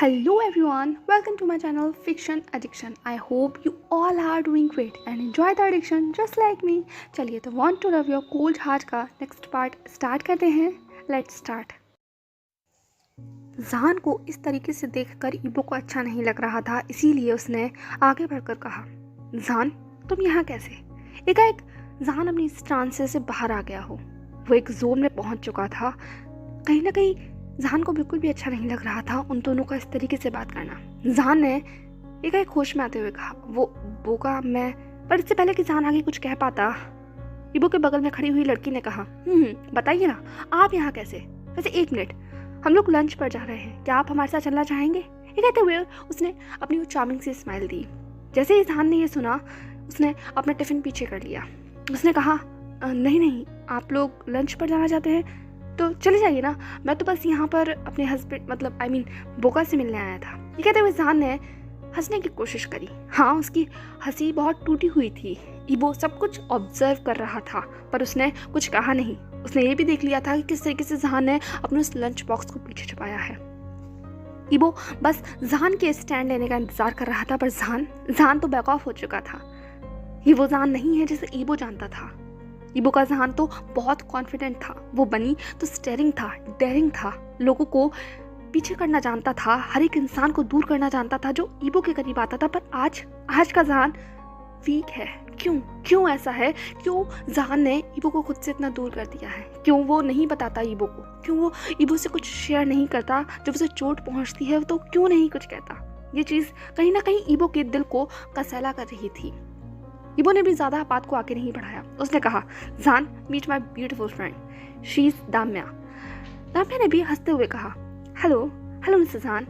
Hello everyone, welcome to my channel Fiction Addiction. I hope you all are doing great and enjoy the addiction just like me. चलिए तो Want to Love Your Cold Heart का next part start करते हैं. Let's start. जान को इस तरीके से देखकर इबो को अच्छा नहीं लग रहा था, इसीलिए उसने आगे बढ़कर कहा, जान तुम यहाँ कैसे? एकाएक जान अपनी इस ट्रांस से बाहर आ गया हो. वो एक जोन में पहुंच चुका था. कहीं ना कहीं जान को बिल्कुल भी अच्छा नहीं लग रहा था उन दोनों का इस तरीके से बात करना. जान ने एक होश में आते हुए कहा, वो बोका मैं. पर इससे पहले कि जान आगे कुछ कह पाता, इबो के बगल में खड़ी हुई लड़की ने कहा, बताइए ना आप यहाँ कैसे? वैसे एक मिनट, हम लोग लंच पर जा रहे हैं, क्या आप हमारे साथ चलना चाहेंगे? ये कहते हुए उसने अपनी वो चार्मिंग सी स्माइल दी. जैसे ही जान ने ये सुना, उसने अपना टिफिन पीछे कर लिया. उसने कहा, नहीं आप लोग लंच पर जाना चाहते हैं तो चले जाइए ना, मैं तो बस यहाँ पर अपने हस्बैंड बोका से मिलने आया था. ये कहते हुए जान ने हंसने की कोशिश करी. हाँ, उसकी हंसी बहुत टूटी हुई थी. इबो सब कुछ ऑब्जर्व कर रहा था पर उसने कुछ कहा नहीं. उसने ये भी देख लिया था कि किस तरीके से जान ने अपने उस लंच बॉक्स को पीछे छुपाया है. इबो बस जान के स्टैंड लेने का इंतजार कर रहा था, पर जान तो बैक ऑफ हो चुका था. ये वो जान नहीं है जिसे इबो जानता था. इबो का जहान तो बहुत कॉन्फिडेंट था. वो बनी तो स्टेरिंग था, डेयरिंग था, लोगों को पीछे करना जानता था, हर एक इंसान को दूर करना जानता था जो इबो के करीब आता था. पर आज का जहान वीक है. क्यों ऐसा है? क्यों जहान ने इबो को खुद से इतना दूर कर दिया है? क्यों वो नहीं बताता इबो को? क्यों वो इबो से कुछ शेयर नहीं करता? जब उसे चोट पहुंचती है तो क्यों नहीं कुछ कहता? ये चीज़ कहीं ना कहीं इबो के दिल को कसैला कर रही थी. इबो ने भी ज़्यादा बात को आगे नहीं बढ़ाया. उसने कहा, John meet my beautiful friend, she is दाम्या. दाम्या ने भी हंसते हुए कहा, हेलो मिसेस जान.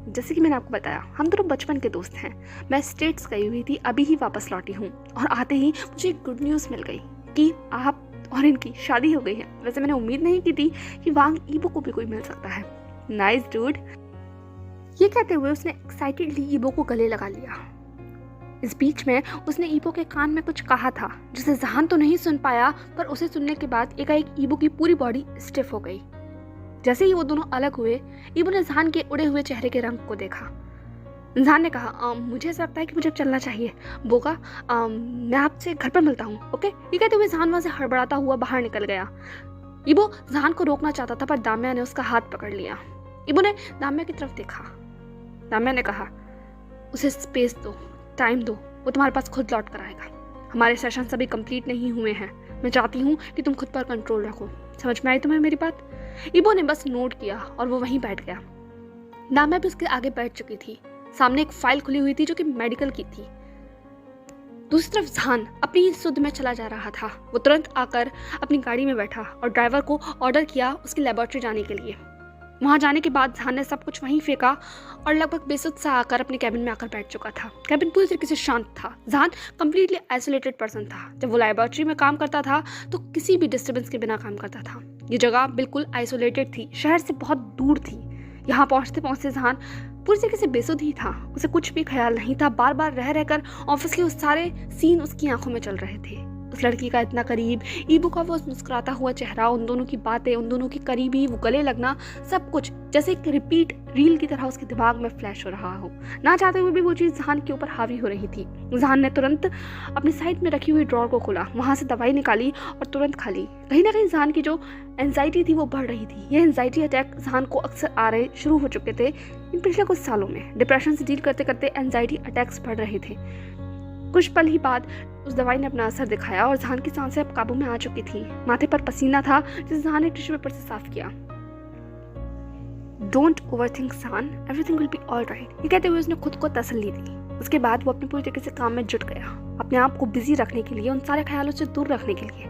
जैसे कि मैंने आपको बताया, हम दोनों बचपन के दोस्त हैं. मैं स्टेट्स गई हुई थी, अभी ही वापस लौटी हूँ और आते ही मुझे एक गुड न्यूज़ मिल गई कि आप और इनकी शादी हो गई है. वैसे मैंने उम्मीद नहीं की थी कि वांग इबो को भी कोई मिल सकता है. Nice dude. ये कहते हुए उसने एक्साइटेडली इबो को गले लगा लिया. इस बीच में उसने इबो के कान में कुछ कहा था जिसे जहान तो नहीं सुन पाया, पर उसे सुनने के बाद एकाएक इबो की पूरी बॉडी स्टिफ हो गई. जैसे ही वो दोनों अलग हुए, इबो ने जहान के उड़े हुए चेहरे के रंग को देखा. जहान ने कहा, मुझे ऐसा लगता है कि मुझे अब चलना चाहिए. बोका, मैं आपसे घर पर मिलता हूँ, ओके? ये कहते हुए जहान वहाँ से हड़बड़ाता हुआ बाहर निकल गया. इबो जहान को रोकना चाहता था पर दाम्या ने उसका हाथ पकड़ लिया. इबो ने दाम्या की तरफ देखा. दाम्या ने कहा, उसे स्पेस दो, टाइम दो, वो तुम्हारे पास खुद लौट कर आएगा. हमारे सेशंस अभी कंप्लीट नहीं हुए हैं. मैं चाहती हूँ कि तुम खुद पर कंट्रोल रखो. समझ में आई तुम्हें मेरी बात? इबो ने बस नोट किया और वो वहीं बैठ गया. दाम्या भी उसके आगे बैठ चुकी थी. सामने एक फाइल खुली हुई थी जो कि मेडिकल की थी. दूसरी तरफ जहान अपनी सुध में चला जा रहा था. वो तुरंत आकर अपनी गाड़ी में बैठा और ड्राइवर को ऑर्डर किया उसकी लेबोरेटरी जाने के लिए. वहाँ जाने के बाद जहान ने सब कुछ वहीं फेंका और लगभग बेसुध सा आकर अपने कैबिन में आकर बैठ चुका था. कैबिन पूरी तरीके से शांत था. जहान कंप्लीटली आइसोलेटेड पर्सन था. जब वो लेबोरेटरी में काम करता था तो किसी भी डिस्टर्बेंस के बिना काम करता था. ये जगह बिल्कुल आइसोलेटेड थी, शहर से बहुत दूर थी. यहाँ पहुँचते पहुँचते जहान पूरी तरीके से बेसुध ही था. उसे कुछ भी ख्याल नहीं था. बार बार रहकर ऑफिस के उस सारे सीन उसकी आंखों में चल रहे थे. उस लड़की का इतना करीब, इबो का वो मुस्कुराता हुआ चेहरा, उन दोनों की बातें, उन दोनों की करीबी, वो गले लगना, सब कुछ जैसे एक रिपीट रील की तरह उसके दिमाग में फ्लैश हो रहा हो. ना चाहते हुए भी वो चीज़ जहान के ऊपर हावी हो रही थी. जहान ने तुरंत अपनी साइड में रखी हुई ड्रॉर को खोला, वहाँ से दवाई निकाली और तुरंत खा ली. कहीं ना कहीं जहान की जो एंजाइटी थी वो बढ़ रही थी. ये एंजाइटी अटैक जहान को अक्सर आ रहे शुरू हो चुके थे इन पिछले कुछ सालों में. डिप्रेशन से डील करते करते एंजाइटी अटैक्स बढ़ रहे थे. कुछ पल ही बाद उस दवाई ने अपना असर दिखाया और जहान की सांसें अब काबू में आ चुकी थी. माथे पर पसीना था जिसे जहान ने टिश्यू पेपर से साफ किया. डोंट ओवरथिंक जान, everything will be all right. ये कहते हुए उसने खुद को तसल्ली दी. उसके बाद वो अपनी पूरी तरीके से काम में जुट गया, अपने आप को बिजी रखने के लिए, उन सारे ख्यालों से दूर रखने के लिए.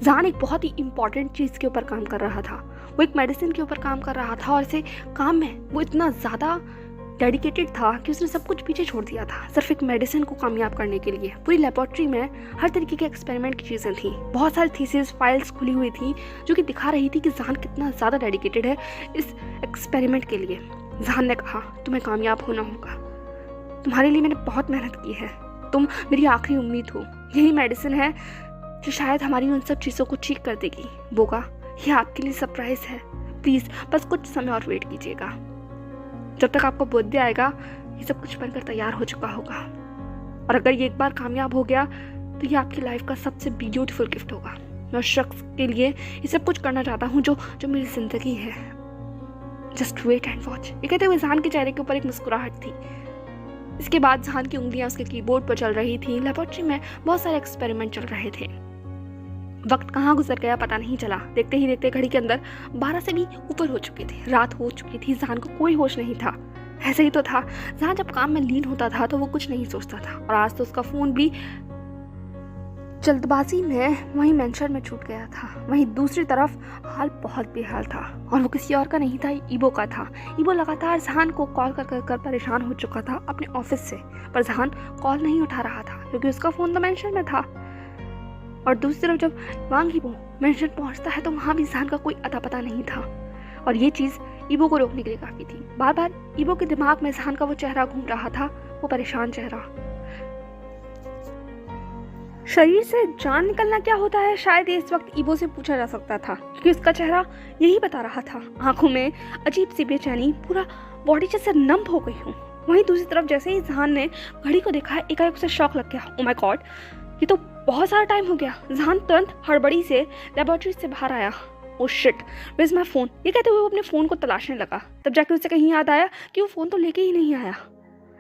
जान एक बहुत ही इंपॉर्टेंट चीज़ के ऊपर काम कर रहा था. वो एक मेडिसिन के ऊपर काम कर रहा था और इसे काम में वो इतना ज़्यादा डेडिकेटेड था कि उसने सब कुछ पीछे छोड़ दिया था सिर्फ एक मेडिसिन को कामयाब करने के लिए. पूरी लेबोरेटरी में हर तरीके के एक्सपेरिमेंट की चीज़ें थी. बहुत सारी थीसिस फाइल्स खुली हुई थी जो कि दिखा रही थी कि जान कितना ज़्यादा डेडिकेटेड है इस एक्सपेरिमेंट के लिए. जान ने कहा, तुम्हें कामयाब होना होगा. तुम्हारे लिए मैंने बहुत मेहनत की है. तुम मेरी आखिरी उम्मीद हो. यही मेडिसिन है जो शायद हमारी उन सब चीज़ों को ठीक कर देगी. बोगा, यह आपके लिए सरप्राइज़ है. प्लीज़ बस कुछ समय और वेट कीजिएगा. जब तक आपका बर्थडे आएगा ये सब कुछ बनकर तैयार हो चुका होगा, और अगर ये एक बार कामयाब हो गया तो ये आपकी लाइफ का सबसे ब्यूटीफुल गिफ्ट होगा। मैं उस शख्स के लिए ये सब कुछ करना चाहता हूँ जो जो मेरी ज़िंदगी है। Just wait and watch. ये कहते हुए जहान के चेहरे के ऊपर एक मुस्कुराहट थी। इसके बाद जहान की उंगलियां उसके कीबोर्ड पर चल रही थी। लेबोरेटरी में बहुत सारे एक्सपेरिमेंट चल रहे थे। वक्त कहाँ गुजर गया पता नहीं चला। देखते ही देखते घड़ी के अंदर 12 से भी ऊपर हो चुके थे, रात हो चुकी थी। जहान को कोई होश नहीं था। ऐसे ही तो था, जहां जब काम में लीन होता था तो वो कुछ नहीं सोचता था, और आज तो उसका फोन भी जल्दबाजी में वहीं मेंशन में छूट गया था। वहीं दूसरी तरफ हाल बहुत बेहाल था, और वो किसी और का नहीं था, ईबो का था। ईबो लगातार जहान को कॉल कर परेशान हो चुका था अपने ऑफिस से, पर जहान कॉल नहीं उठा रहा था क्योंकि उसका फोन तो मेंशन में था। और दूसरी तरफ जब वांग ईबो मेंशन पहुंचता है तो वहां भी जहान का कोई अता पता नहीं था, और ये चीज ईबो को रोकने के लिए काफी थी। बार बार ईबो के दिमाग में जहान का वो चेहरा घूम रहा था, वो परेशान चेहरा। शरीर से जान निकलना क्या होता है, शायद इस वक्त ईबो से पूछा जा सकता था, क्योंकि उसका चेहरा यही बता रहा था। आंखों में अजीब सी बेचैनी, पूरा बॉडी जैसे नम हो गई हूँ। वहीं दूसरी तरफ जैसे ही जहान ने घड़ी को देखा, एकाएक उसे शौक लग गया। ओ माय गॉड, ये तो बहुत सारा टाइम हो गया। जहान तुरंत हड़बड़ी से लेबोरेटरी से बाहर आया। Oh shit, where is my phone? ये कहते हुए वो अपने फोन को तलाशने लगा। तब जाके उसे कहीं याद आया कि वो फोन तो लेके ही नहीं आया।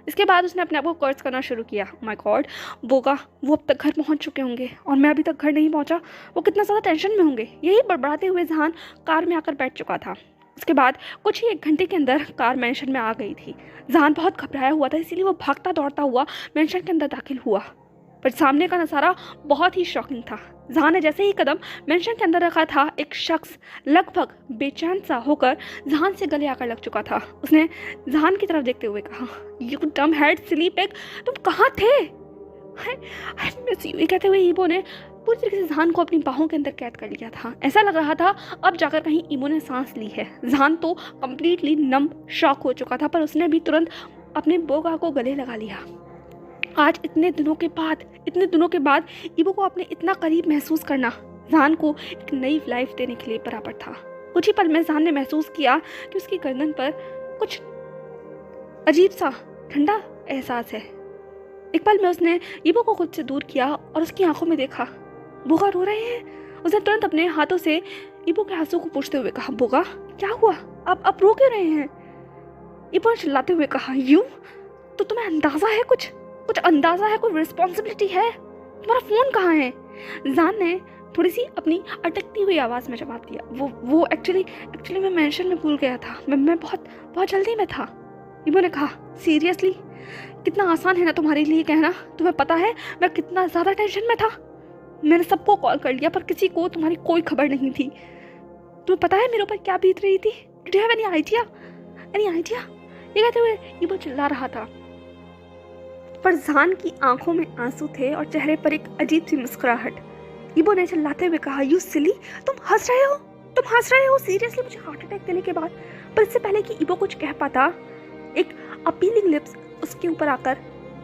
इसके बाद उसने अपने आप को कर्ज करना शुरू किया। माय गॉड, वो अब तक घर पहुंच चुके होंगे और मैं अभी तक घर नहीं पहुंचा। वो कितना ज़्यादा टेंशन में होंगे। यही बड़बड़ाते हुए जहान कार में आकर बैठ चुका था। उसके बाद कुछ ही 1 घंटे के अंदर कार मेंशन में आ गई थी। जहान बहुत घबराया हुआ था, इसीलिए वो भागता दौड़ता हुआ मेंशन के अंदर दाखिल हुआ, पर सामने का नज़ारा बहुत ही शॉकिंग था। जहान ने जैसे ही कदम मेंशन के अंदर रखा था, एक शख्स लगभग बेचैन सा होकर जहान से गले आकर लग चुका था। उसने जहान की तरफ देखते हुए कहा, यू डम हेड सिली पिग, तुम कहाँ थे? I miss you. ये कहते हुए ईबो ने पूरी तरीके से जहान को अपनी बाहों के अंदर कैद कर लिया था। ऐसा लग रहा था अब जाकर कहीं ईबो ने सांस ली है। जहान तो कम्प्लीटली नम शॉक हो चुका था, पर उसने भी तुरंत अपने बोगा को गले लगा लिया। आज इतने दिनों के बाद ईबो को अपने इतना करीब महसूस करना जहान को एक नई लाइफ देने के लिए बराबर था। कुछ ही पल में जहान ने महसूस किया कि उसकी गर्दन पर कुछ अजीब सा ठंडा एहसास है। एक पल में उसने ईबो को खुद से दूर किया और उसकी आंखों में देखा। बोगा रो रहे हैं। उसने तुरंत अपने हाथों से ईबो के आंसू को पोंछते हुए कहा, बोगा क्या हुआ, आप रो क्यों रहे हैं? ईबो ने चिल्लाते हुए कहा, यू तो तुम्हें अंदाजा है, कुछ अंदाजा है, कोई रिस्पॉन्सिबिलिटी है? तुम्हारा फोन कहाँ है? जहान ने थोड़ी सी अपनी अटकती हुई आवाज़ में जवाब दिया, वो एक्चुअली मैं मेंशन में भूल गया था। मैं बहुत जल्दी में था। ईबो ने कहा, सीरियसली? कितना आसान है ना तुम्हारे लिए कहना। तुम्हें पता है मैं कितना ज़्यादा टेंशन में था। मैंने सबको कॉल कर लिया पर किसी को तुम्हारी कोई खबर नहीं थी। तुम्हें पता है मेरे ऊपर क्या बीत रही थी? Do you have any idea? ये कहते हुए ईबो चिल्ला रहा था, पर जहान की आंखों में आंसू थे और चेहरे पर एक अजीब सी मुस्कुराहट। ईबो ने चिल्लाते हुए कहा, यू सिली, तुम हंस रहे हो सीरियसली मुझे हार्ट अटैक देने के बाद? पर इससे पहले कि ईबो कुछ कह पाता, एक अपीलिंग लिप्स उसके ऊपर आकर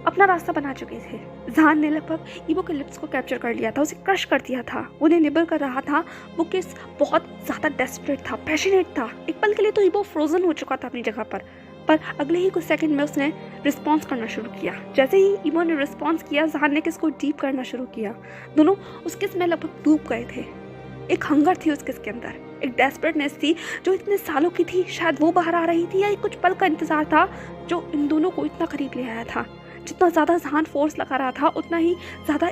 अपना रास्ता बना चुके थे। जहान ने लगभग ईबो के लिप्स को कैप्चर कर लिया था, उसे क्रश कर दिया था, उन्हें निबल कर रहा था। वो किस बहुत ज़्यादा डेस्परेट था, पैशनेट था। एक पल के लिए तो ईबो फ्रोजन हो चुका था अपनी जगह पर अगले ही कुछ सेकंड में उसने रिस्पॉन्स करना शुरू किया। जैसे ही ईबो ने रिस्पॉन्स किया, जहान ने किस को डीप करना शुरू किया। दोनों उस किस में लगभग डूब गए थे। एक हंगर थी उस किस के अंदर, एक डेस्परेटनेस थी जो इतने सालों की थी, शायद वो बाहर आ रही थी, या एक कुछ पल का इंतजार था जो इन दोनों को इतना करीब ले आया था। जितना ज़्यादा जहान फोर्स लगा रहा था, उतना ही ज़्यादा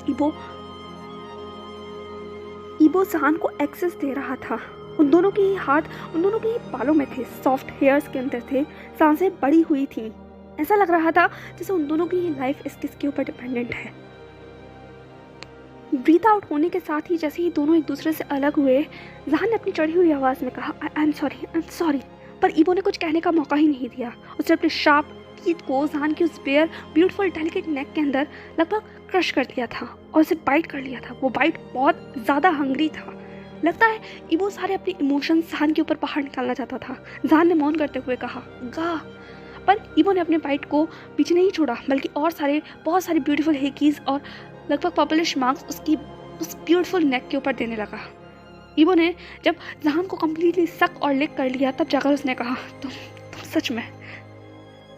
ईबो जहान को एक्सेस दे रहा था। उन दोनों के ही हाथ उन दोनों के ही बालों में थे, सॉफ्ट हेयर्स के अंदर थे, सांसें बड़ी हुई थी। ऐसा लग रहा था जैसे उन दोनों की ही लाइफ इस किस के ऊपर डिपेंडेंट है। ब्रीथ आउट होने के साथ ही जैसे ही दोनों एक दूसरे से अलग हुए, जहान ने अपनी चढ़ी हुई आवाज़ में कहा, आई एम सॉरी। पर ईबो ने कुछ कहने का मौका ही नहीं दिया। उसने अपने शार्प टीथ को जहान की उस बेयर ब्यूटीफुल डेलिकेट नेक के अंदर लगभग क्रश कर दिया था और उसे बाइट कर लिया था। वो बाइट बहुत ज़्यादा हंग्री था। लगता है ईबो सारे अपने इमोशंस जहान के ऊपर बाहर निकालना चाहता था। जहान ने मौन करते हुए कहा, गा। पर ईबो ने अपने बाइट को पीछे नहीं छोड़ा, बल्कि और बहुत सारे ब्यूटीफुल हेकीज और लगभग पॉपुलिश मार्क्स उसकी उस ब्यूटीफुल नेक के ऊपर देने लगा। ईबो ने जब जहान को कम्प्लीटली सक और लिक कर लिया, तब जाकर उसने कहा, तुम सच में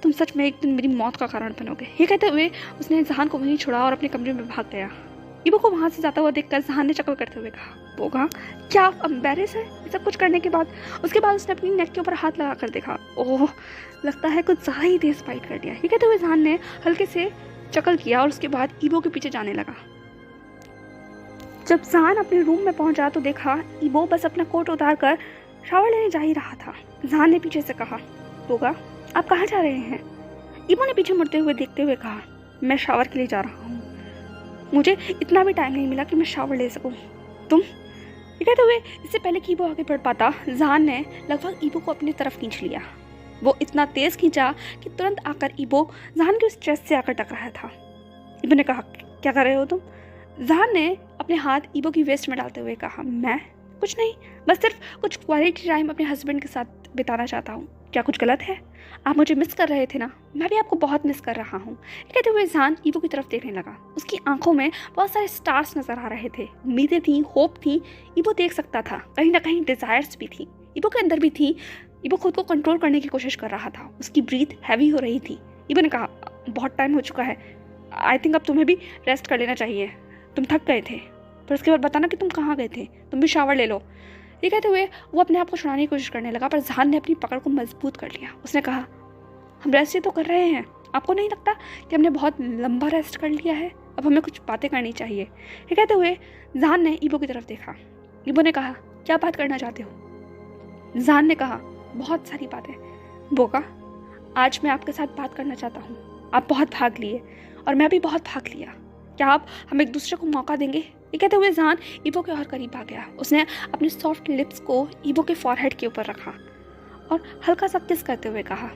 तुम सच में एक दिन मेरी मौत का कारण बनोगे। ये कहते हुए उसने जहान को वहीं छोड़ा और अपने कमरे में भाग गया। ईबो को वहाँ से जाता हुआ देखकर जहान ने चकल करते हुए कहा, बोगा क्या आप एम्बेरस है ये सब कुछ करने के बाद? उसके बाद उसने अपनी नेक के ऊपर हाथ लगा कर देखा। ओह, लगता है कुछ ज़्यादा ही तेज फाइट कर दिया। ये कहते हुए जहान ने हल्के से चकल किया और उसके बाद ईबो के पीछे जाने लगा। जब जहान अपने रूम में पहुंचा तो देखा ईबो बस अपना कोट उतार कर शावर लेने जा ही रहा था। जहान ने पीछे से कहा, बोगा आप कहाँ जा रहे हैं? ईबो ने पीछे मुड़ते हुए देखते हुए कहा, मैं शावर के लिए जा रहा हूँ, मुझे इतना भी टाइम नहीं मिला कि मैं शावर ले सकूँ। तुम? ये कहते हुए इससे पहले कि ईबो आगे बढ़ पाता, जहान ने लगभग ईबो को अपनी तरफ खींच लिया। वो इतना तेज खींचा कि तुरंत आकर ईबो जहान के उस चेस्ट से आकर टकराया था। ईबो ने कहा, क्या कर रहे हो तुम? जहान ने अपने हाथ ईबो की वेस्ट में डालते हुए कहा, मैं कुछ नहीं, बस सिर्फ कुछ क्वालिटी टाइम अपने हस्बैंड के साथ बिताना चाहता हूँ। क्या कुछ गलत है? आप मुझे मिस कर रहे थे ना? मैं भी आपको बहुत मिस कर रहा हूँ। कहते हुए जहान ईबो की तरफ देखने लगा। उसकी आंखों में बहुत सारे स्टार्स नजर आ रहे थे। उम्मीदें थी, होप थी। ईबो देख सकता था, कहीं ना कहीं डिजायर्स भी थी, ईबो के अंदर भी थी। ईबो खुद को कंट्रोल करने की कोशिश कर रहा था। उसकी ब्रीथ हैवी हो रही थी। ईबो ने कहा, बहुत टाइम हो चुका है, आई थिंक अब तुम्हें भी रेस्ट कर लेना चाहिए, तुम थक गए थे। पर उसके बाद बताना कि तुम कहाँ गए थे, तुम भी शावर ले लो। ये कहते हुए वो अपने आप को छुड़ाने की कोशिश करने लगा, पर जहान ने अपनी पकड़ को मजबूत कर लिया। उसने कहा, हम रेस्ट ही तो कर रहे हैं, आपको नहीं लगता कि हमने बहुत लंबा रेस्ट कर लिया है? अब हमें कुछ बातें करनी चाहिए। ये कहते हुए जहान ने ईबो की तरफ देखा। ईबो ने कहा, क्या बात करना चाहते हो? जहान ने कहा, बहुत सारी बातें। बोगा, आज मैं आपके साथ बात करना चाहता हूँ। आप बहुत भाग लिए और मैं भी बहुत भाग लिया। क्या आप हम एक दूसरे को मौका देंगे? ये कहते हुए जहान ईबो के और करीब आ गया। उसने अपने सॉफ्ट लिप्स को ईबो के फॉरहेड के ऊपर रखा और हल्का सा किस करते हुए कहा,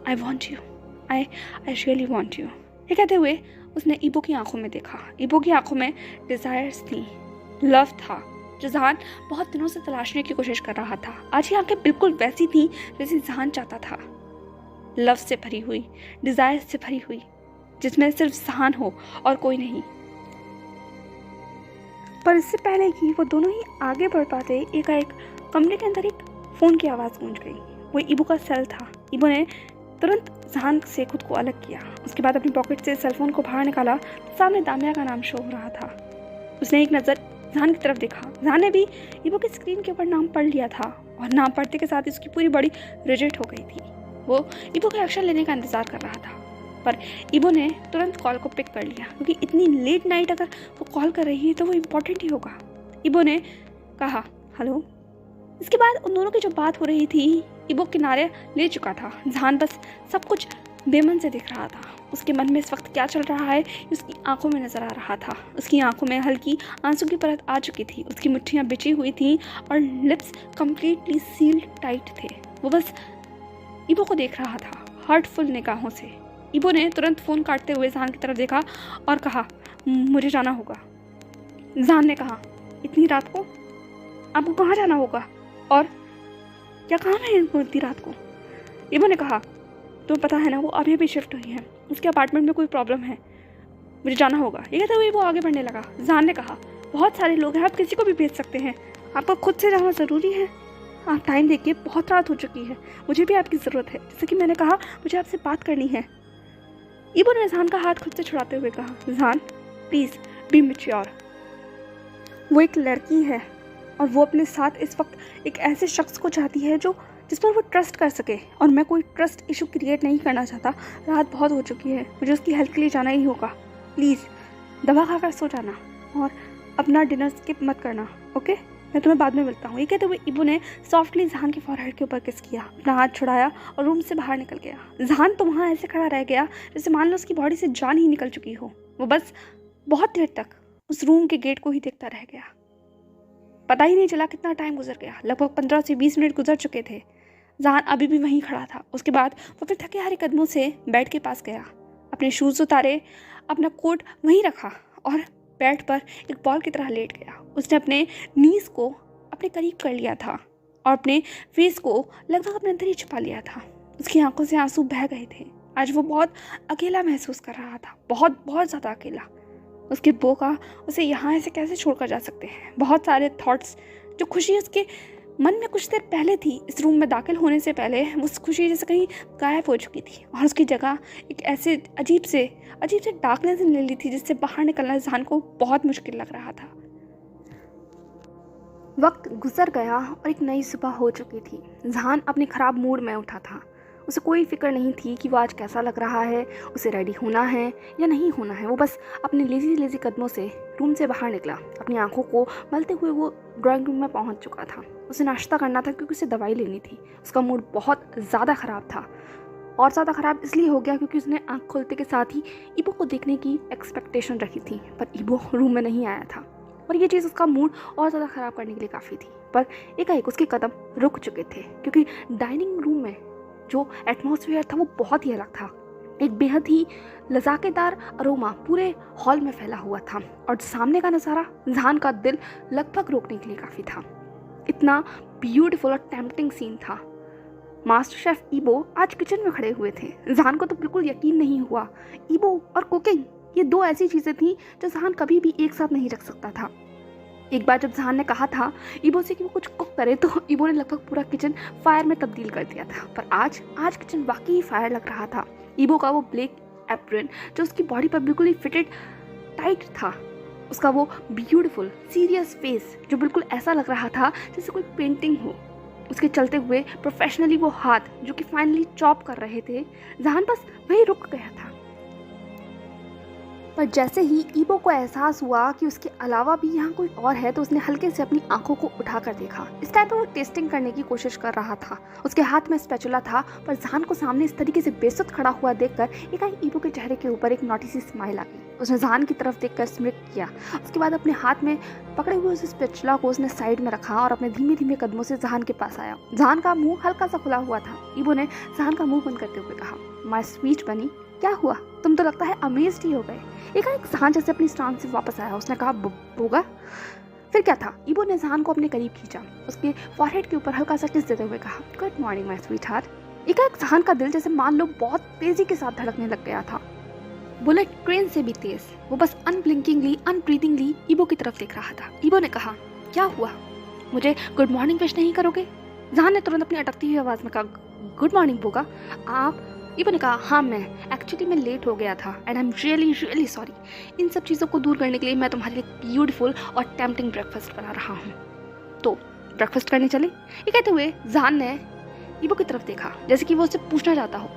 I want you, I really want you. ये कहते हुए उसने ईबो की आंखों में देखा। ईबो की आंखों में डिजायर्स थी, लव था, जो जहान बहुत दिनों से तलाशने की कोशिश कर रहा था। आज ये आंखें बिल्कुल वैसी थी जैसी जहान चाहता था, लव से भरी हुई, डिजायर से भरी हुई, जिसमें सिर्फ जहान हो और कोई नहीं। पर इससे पहले कि वो दोनों ही आगे बढ़ पाते, एकाएक कमरे के अंदर एक फ़ोन की आवाज़ गूंज गई। वो ईबो का सेल था। ईबो ने तुरंत जहान से खुद को अलग किया। उसके बाद अपनी पॉकेट से सेल फोन को बाहर निकाला तो सामने दामिया का नाम शो हो रहा था। उसने एक नज़र जहान की तरफ देखा। जहान ने भी ईबो की स्क्रीन के ऊपर नाम पढ़ लिया था और नाम पढ़ते के साथ ही उसकी पूरी बॉडी रिजिड हो गई थी। वो ईबो का एक्शन लेने का इंतजार कर रहा था, पर ईबो ने तुरंत कॉल को पिक कर लिया, क्योंकि इतनी लेट नाइट अगर वो कॉल कर रही है तो वो इम्पोर्टेंट ही होगा। ईबो ने कहा, हेलो। इसके बाद उन दोनों की जो बात हो रही थी, ईबो किनारे ले चुका था। जहान बस सब कुछ बेमन से दिख रहा था। उसके मन में इस वक्त क्या चल रहा है उसकी आंखों में नजर आ रहा था। उसकी आंखों में हल्की आंसू की परत आ चुकी थी। उसकी मुट्ठियां बिछी हुई थी और लिप्स कंप्लीटली सील्ड टाइट थे। वो बस ईबो को देख रहा था हार्टफुल निगाहों से। ईबो ने तुरंत फ़ोन काटते हुए जहान की तरफ देखा और कहा, मुझे जाना होगा। जहान ने कहा, इतनी रात को आपको कहाँ जाना होगा और क्या काम है इनको इतनी रात को? ईबो ने कहा, तुम्हें पता है ना, वो अभी शिफ्ट हुई है, उसके अपार्टमेंट में कोई प्रॉब्लम है, मुझे जाना होगा। ये कहते हुए वो आगे बढ़ने लगा। जहान ने कहा, बहुत सारे लोग हैं, आप किसी को भी भेज सकते हैं, आपको खुद से जाना ज़रूरी है? आप टाइम देखिए, बहुत रात हो चुकी है, मुझे भी आपकी ज़रूरत है। जैसे कि मैंने कहा, मुझे आपसे बात करनी है। ईबो ने जहान का हाथ खुद से छुड़ाते हुए कहा, जहान प्लीज़ बी मैच्योर। वो एक लड़की है और वो अपने साथ इस वक्त एक ऐसे शख्स को चाहती है जो जिस पर वो ट्रस्ट कर सके, और मैं कोई ट्रस्ट इशू क्रिएट नहीं करना चाहता। रात बहुत हो चुकी है, मुझे उसकी हेल्प के लिए जाना ही होगा। प्लीज़ दवा खाकर सो जाना और अपना डिनर स्किप मत करना, ओके? मैं तुम्हें बाद में मिलता हूँ। ये कहते हुए ईबो ने सॉफ्टली जहान के फॉरहेड के ऊपर किस किया, अपना हाथ छुड़ाया और रूम से बाहर निकल गया। जहान तो वहाँ ऐसे खड़ा रह गया जैसे मान लो उसकी बॉडी से जान ही निकल चुकी हो। वो बस बहुत देर तक उस रूम के गेट को ही देखता रह गया। पता ही नहीं चला कितना टाइम गुजर गया। लगभग 15 से 20 मिनट गुजर चुके थे। जहान अभी भी वहीं खड़ा था। उसके बाद वो फिर थके हारे कदमों से बेड के पास गया, अपने शूज़ उतारे, अपना कोट वहीं रखा और बेड पर एक बॉल की तरह लेट गया। उसने अपने नीज़ को अपने करीब कर लिया था और अपने फेस को लगभग अपने अंदर ही छुपा लिया था। उसकी आंखों से आंसू बह गए थे। आज वो बहुत अकेला महसूस कर रहा था, बहुत बहुत ज़्यादा अकेला। उसके बोका उसे यहाँ ऐसे कैसे छोड़कर जा सकते हैं। बहुत सारे थॉट्स जो खुशी उसके मन में कुछ देर पहले थी, इस रूम में दाखिल होने से पहले वो खुशी जैसे कहीं गायब हो चुकी थी और उसकी जगह एक ऐसे अजीब से डार्कनेस ले ली थी जिससे बाहर निकलना जहान को बहुत मुश्किल लग रहा था। वक्त गुजर गया और एक नई सुबह हो चुकी थी। जहान अपने ख़राब मूड में उठा था। उसे कोई फिक्र नहीं थी कि वो आज कैसा लग रहा है, उसे रेडी होना है या नहीं होना है। वो बस अपने लेज़ी कदमों से रूम से बाहर निकला। अपनी आंखों को मलते हुए वो ड्राइंग रूम में पहुंच चुका था। उसे नाश्ता करना था क्योंकि उसे दवाई लेनी थी। उसका मूड बहुत ज़्यादा ख़राब था और ज़्यादा ख़राब इसलिए हो गया क्योंकि उसने आँख खोलते के साथ ही ईबो को देखने की एक्सपेक्टेशन रखी थी, पर ईबो रूम में नहीं आया था और ये चीज़ उसका मूड और ज़्यादा ख़राब करने के लिए काफ़ी थी। पर एकाएक उसके कदम रुक चुके थे क्योंकि डाइनिंग रूम में जो एटमॉस्फेयर था वो बहुत ही अलग था। एक बेहद ही लजाकेदार अरोमा पूरे हॉल में फैला हुआ था और सामने का नज़ारा जहान का दिल लगभग रोकने के लिए काफ़ी था। इतना ब्यूटीफुल और टेम्पटिंग सीन था। मास्टर शेफ ईबो आज किचन में खड़े हुए थे। जहान को तो बिल्कुल यकीन नहीं हुआ। ईबो और कुकिंग, ये दो ऐसी चीज़ें थीं जो जहान कभी भी एक साथ नहीं रख सकता था। एक बार जब जहान ने कहा था ईबो से कि वो कुछ कुक करे तो ईबो ने लगभग पूरा किचन फायर में तब्दील कर दिया था। पर आज किचन वाकई ही फायर लग रहा था। ईबो का वो ब्लैक एप्रन जो उसकी बॉडी पर बिल्कुल ही फिटेड टाइट था, उसका वो ब्यूटीफुल सीरियस फेस जो बिल्कुल ऐसा लग रहा था जैसे कोई पेंटिंग हो, उसके चलते हुए प्रोफेशनली वो हाथ जो कि फाइनली चॉप कर रहे थे, जहान बस वही रुक गया था। पर जैसे ही ईबो को एहसास हुआ कि उसके अलावा भी यहाँ कोई और है तो उसने हल्के से अपनी आंखों को उठाकर देखा। इस टाइम पर वो टेस्टिंग करने की कोशिश कर रहा था। उसके हाथ में स्पैचुला था, पर जहान को सामने इस तरीके से बेसुध खड़ा हुआ देखकर एकाएक ईबो के चेहरे के ऊपर एक नॉटी सी स्माइल आ गई। उसने जहान की तरफ देखकर स्मिट किया। उसके बाद अपने हाथ में पकड़े हुए उस स्पैचुला को उसने साइड में रखा और अपने धीमे धीमे कदमों से जहान के पास आया। जहान का मुंह हल्का सा खुला हुआ था। ईबो ने जहान का मुंह बंद करते हुए कहा, माय स्वीट बनी, क्या हुआ? तुम तो लगता है अमेज्ड ही हो गए। एकाएक जहान जैसे अपनी स्टांस से वापस आया। उसने कहा, बोगा? फिर क्या था? ईबो ने जहान को अपने करीब खींचा, उसके फॉरहेड के ऊपर हल्का सा किस देते हुए कहा, good morning my sweet heart. एकाएक जहान का दिल जैसे मान लो बहुत तेजी के साथ धड़कने लग गया था, बुलेट ट्रेन से भी तेज। वो बस अनब्लिंकिंगली अनब्रीथिंगली ईबो की तरफ देख रहा था। ईबो ने कहा, क्या हुआ? मुझे गुड मॉर्निंग विश नहीं करोगे? जहान ने तुरंत अपनी अटकती हुई आवाज़ में कहा, गुड मॉर्निंग बोगा। आप? ईबो ने कहा, हाँ मैं लेट हो गया था and I am really sorry. इन सब चीज़ों को दूर करने के लिए मैं तुम्हारे लिए ब्यूटीफुल और टेम्पटिंग ब्रेकफास्ट बना रहा हूँ, तो ब्रेकफास्ट करने चले? ये कहते हुए जहान ने ईबो की तरफ देखा जैसे कि वो उससे पूछना चाहता हो।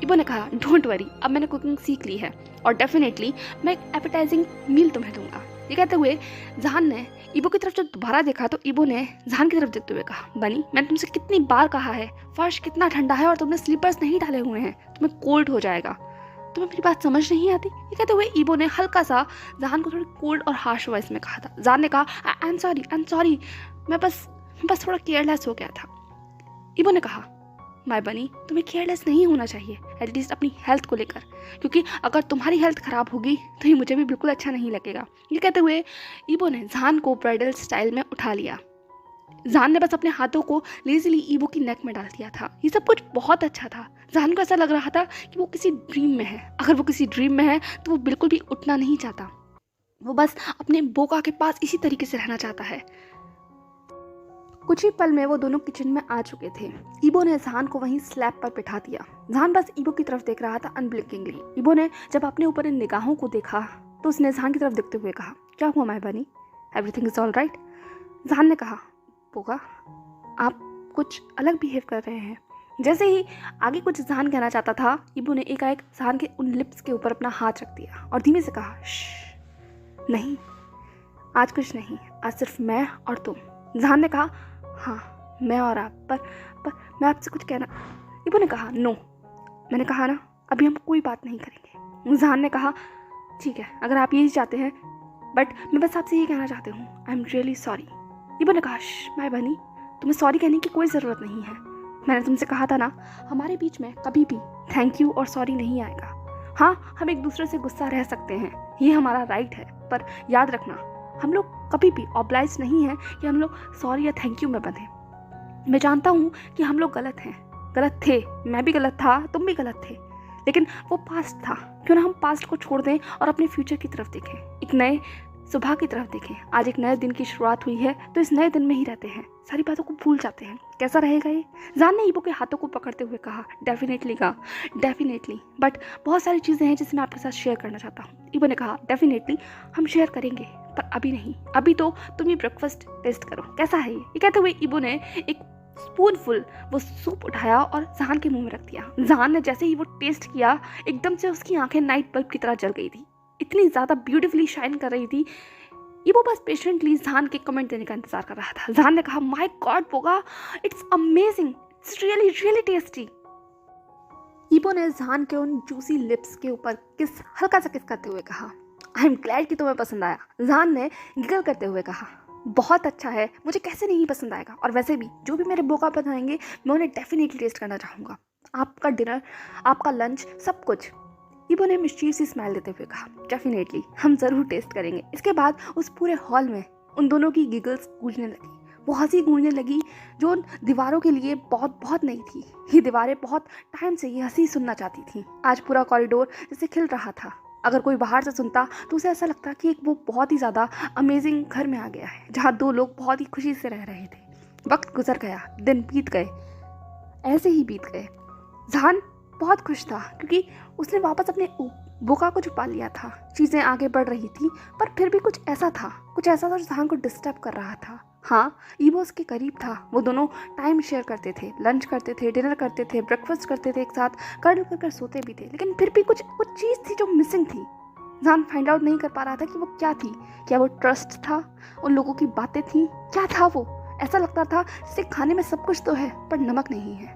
ईबो ने कहा, डोंट वरी, अब मैंने कुकिंग सीख ली है और डेफिनेटली मैं एक एपेटाइजिंग मील तुम्हें दूंगा। ये कहते हुए जहान ने ईबो की तरफ जब दोबारा देखा तो ईबो ने जहान की तरफ देखते हुए कहा, बनी, मैंने तुमसे कितनी बार कहा है, फर्श कितना ठंडा है और तुमने स्लीपर्स नहीं डाले हुए हैं, तुम्हें कोल्ड हो जाएगा। तुम्हें मेरी बात समझ नहीं आती? ये कहते हुए ईबो ने हल्का सा जहान को थोड़ी कोल्ड और हार्श वॉइस में कहा था। जहान ने कहा, आई एम सॉरी, मैं बस थोड़ा केयरलेस हो गया था। ईबो ने कहा, माय बनी, तुम्हें केयरलेस नहीं होना चाहिए, एटलीस्ट अपनी हेल्थ को लेकर, क्योंकि अगर तुम्हारी हेल्थ ख़राब होगी तो ये मुझे भी बिल्कुल अच्छा नहीं लगेगा। ये कहते हुए ईबो ने जहान को ब्राइडल स्टाइल में उठा लिया। जहान ने बस अपने हाथों को लेजीली ईबो की नेक में डाल दिया था। ये सब कुछ बहुत अच्छा था। जहान को ऐसा लग रहा था कि वो किसी ड्रीम में है। अगर वो किसी ड्रीम में है तो वो बिल्कुल भी उठना नहीं चाहता, वो बस अपने बोका के पास इसी तरीके से रहना चाहता है। कुछ ही पल में वो दोनों किचन में आ चुके थे। ईबो ने जहान को वहीं स्लैब पर बिठा दिया। जहान बस ईबो की तरफ देख रहा था अनब्लिंकिंगली। ईबो ने जब अपने ऊपर इन निगाहों को देखा तो उसने जहान की तरफ देखते हुए कहा, क्या हुआ माय बनी, एवरीथिंग इज ऑल राइट? जहान ने कहा, बोगा, आप कुछ अलग बिहेव कर रहे हैं। जैसे ही आगे कुछ जहान कहना चाहता था, ईबो ने एकाएक जहान के उन लिप्स के ऊपर अपना हाथ रख दिया और धीमे से कहा, नहीं, आज कुछ नहीं, आज सिर्फ मैं और तुम। जहान ने कहा, हाँ मैं और आप, पर मैं आपसे कुछ कहना। ईबो ने कहा, नो, मैंने कहा ना, अभी हम कोई बात नहीं करेंगे। जहान ने कहा, ठीक है, अगर आप यही चाहते हैं, बट मैं बस आपसे ये कहना चाहती हूँ, आई एम रियली सॉरी। ईबो ने कहा, माय बनी, तुम्हें सॉरी कहने की कोई ज़रूरत नहीं है। मैंने तुमसे कहा था ना, हमारे बीच में कभी भी थैंक यू और सॉरी नहीं आएगा। हाँ, हम एक दूसरे से गुस्सा रह सकते हैं, ये हमारा राइट है, पर याद रखना, हम लोग कभी भी ऑब्लाइज नहीं है कि हम लोग सॉरी या थैंक यू में बंधे। मैं जानता हूँ कि हम लोग गलत थे, मैं भी गलत था, तुम भी गलत थे, लेकिन वो पास्ट था। क्यों ना हम पास्ट को छोड़ दें और अपने फ्यूचर की तरफ देखें, एक नए सुबह की तरफ देखें। आज एक नए दिन की शुरुआत हुई है तो इस नए दिन में ही रहते हैं। सारी बातों को भूल जाते हैं। कैसा रहेगा ये? जान ने ईबो के हाथों को पकड़ते हुए कहा। डेफिनेटली कहा, डेफिनेटली, बट बहुत सारी चीज़ें हैं जिसे मैं आपके साथ शेयर करना चाहता हूँ। ईबो ने कहा, डेफिनेटली हम शेयर करेंगे, पर अभी नहीं। अभी तो तुम ये ब्रेकफास्ट टेस्ट करो, कैसा है ये कहते हुए ईबो ने एक स्पूनफुल वो सूप उठाया और जहान के मुंह में रख दिया। जहान ने जैसे ही वो टेस्ट किया, एकदम से उसकी आंखें नाइट बल्ब की तरह जल गई थी। इतनी ज़्यादा ब्यूटीफुली शाइन कर रही थी। वो बस पेशेंटली जहान के कमेंट देने का इंतजार कर रहा था। जहान ने कहा, माय गॉड बोगा, it's amazing, it's really really tasty. ईबो ने जहान के उन जूसी लिप्स के ऊपर हल्का सा किस करते हुए कहा, आई एम ग्लैड कि तुम्हें पसंद आया। जहान ने गिगल करते हुए कहा, बहुत अच्छा है, मुझे कैसे नहीं पसंद आएगा, और वैसे भी जो भी मेरे बोका बनाएंगे मैं उन्हें डेफिनेटली टेस्ट करना चाहूँगा। आपका डिनर, आपका लंच, सब कुछ। ईबो ने मिस्चीफ सी स्माइल देते हुए कहा, डेफिनेटली हम ज़रूर टेस्ट करेंगे। इसके बाद उस पूरे हॉल में उन दोनों की गिगल्स गूंजने लगी, वो हंसी गूंजने लगी जो उन दीवारों के लिए बहुत बहुत नई थी। ये दीवारें बहुत टाइम से ये हंसी सुनना चाहती थी। आज पूरा कॉरिडोर जैसे खिल रहा था। अगर कोई बाहर से सुनता तो उसे ऐसा लगता कि वो बहुत ही ज़्यादा अमेजिंग घर में आ गया है, जहाँ दो लोग बहुत ही खुशी से रह रहे थे। वक्त गुजर गया, दिन बीत गए, ऐसे ही बीत गए। जहान बहुत खुश था क्योंकि उसने वापस अपने बोका को छुपा लिया था। चीज़ें आगे बढ़ रही थी, पर फिर भी कुछ ऐसा था जो जहान को डिस्टर्ब कर रहा था। हाँ, ईबो उसके करीब था। वो दोनों टाइम शेयर करते थे, लंच करते थे, डिनर करते थे, ब्रेकफास्ट करते थे एक साथ, कर कर सोते भी थे। लेकिन फिर भी कुछ चीज़ थी जो मिसिंग थी। जहान फाइंड आउट नहीं कर पा रहा था कि वो क्या थी। क्या वो ट्रस्ट था? उन लोगों की बातें थी? क्या था वो? ऐसा लगता था जैसे खाने में सब कुछ तो है पर नमक नहीं है।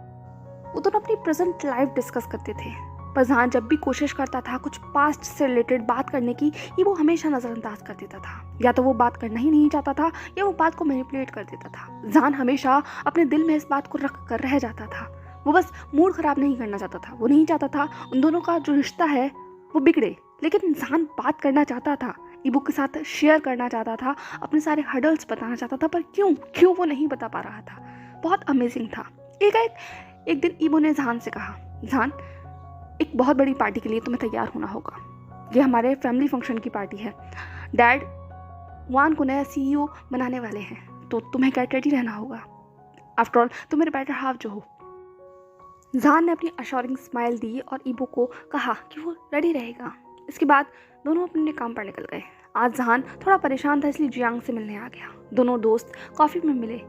वो दोनों अपनी प्रेजेंट लाइफ डिस्कस करते थे, पर जहान जब भी कोशिश करता था कुछ पास्ट से रिलेटेड बात करने की, ये वो हमेशा नज़रअंदाज कर देता था। या तो वो बात करना ही नहीं चाहता था या वो बात को मैनिपुलेट कर देता था। जहान हमेशा अपने दिल में इस बात को रख कर रह जाता था। वो बस मूड ख़राब नहीं करना चाहता था। वो नहीं चाहता था उन दोनों का जो रिश्ता है वो बिगड़े, लेकिन जहान बात करना चाहता था, ईबो के साथ शेयर करना चाहता था, अपने सारे हर्डल्स बताना चाहता था, पर क्यों वो नहीं बता पा रहा था। बहुत अमेजिंग था। एक दिन ईबो ने जहान से कहा, जहान, एक बहुत बड़ी पार्टी के लिए तुम्हें तैयार होना होगा। ये हमारे फैमिली फंक्शन की पार्टी है। डैड वान को नया CEO बनाने वाले हैं, तो तुम्हें गेट रेडी रहना होगा। आफ्टर ऑल तुम मेरे बेटर हाफ जो हो। जहान ने अपनी अश्योरिंग स्माइल दी और ईबो को कहा कि वो रेडी रहेगा। इसके बाद दोनों अपने काम पर निकल गए। आज जहान थोड़ा परेशान था, इसलिए जियांग से मिलने आ गया। दोनों दोस्त कॉफ़ी में मिले।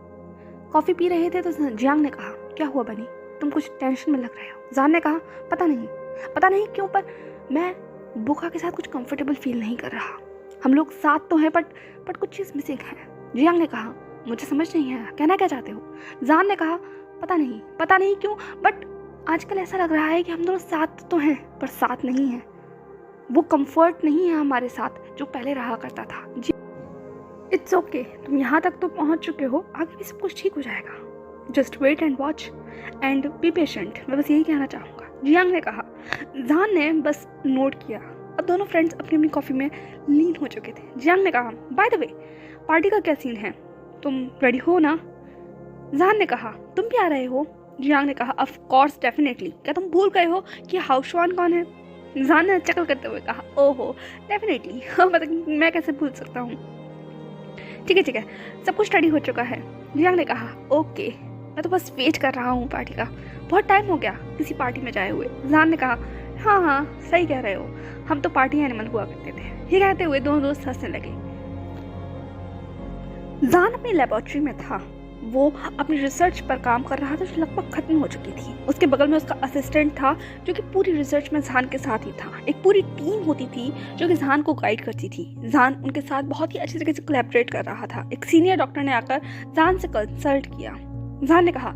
कॉफ़ी पी रहे थे तो जियांग ने कहा, क्या हुआ बनी, तुम कुछ टेंशन में लग रहे हो। जहान ने कहा, पता नहीं क्यों, पर मैं बोका के साथ कुछ कंफर्टेबल फील नहीं कर रहा। हम लोग साथ तो हैं, बट कुछ चीज़ मिसिंग है। जियांग ने कहा, मुझे समझ नहीं आया, कहना क्या चाहते हो। जहान ने कहा, पता नहीं क्यों, बट आजकल ऐसा लग रहा है कि हम दोनों साथ तो हैं पर साथ नहीं हैं। वो कंफर्ट नहीं है हमारे साथ जो पहले रहा करता था। इट्स ओके, तुम यहाँ तक तो पहुँच चुके हो, आगे भी सब कुछ ठीक हो जाएगा। Just wait and watch and be patient, मैं बस यही कहना चाहूँगा, जियांग ने कहा। जहान ने बस नोट किया। अब दोनों फ्रेंड्स अपनी अपनी कॉफ़ी में लीन हो चुके थे। जियांग ने कहा, बाय द वे, पार्टी का क्या सीन है, तुम रेडी हो ना। जहान ने कहा, तुम भी आ रहे हो। जियांग ने कहा, ऑफ कोर्स डेफिनेटली, क्या तुम भूल गए हो कि हाउशवान कौन है। जहान ने चकल करते हुए कहा, ओहो डेफिनेटली, मतलब मैं कैसे भूल सकता हूँ। ठीक है, सब कुछ रेडी हो चुका है। जियांग ने कहा, ओके, मैं तो बस वेट कर रहा हूँ पार्टी का, बहुत टाइम हो गया किसी पार्टी में जाए हुए। जहान ने कहा, हाँ सही कह रहे हो, हम तो पार्टी एनिमल हुआ करते थे। ये कहते हुए दोनों दोस्त हंसने लगे। जहान अपनी लेबोरेटरी में था। वो अपनी रिसर्च पर काम कर रहा था जो लगभग खत्म हो चुकी थी। उसके बगल में उसका असिस्टेंट था जो कि पूरी रिसर्च में जहान के साथ ही था। एक पूरी टीम होती थी जो कि जहान को गाइड करती थी। जहान उनके साथ बहुत ही अच्छी तरीके से कोलैबोरेट कर रहा था। एक सीनियर डॉक्टर ने आकर जहान से कंसल्ट किया। जहान ने कहा,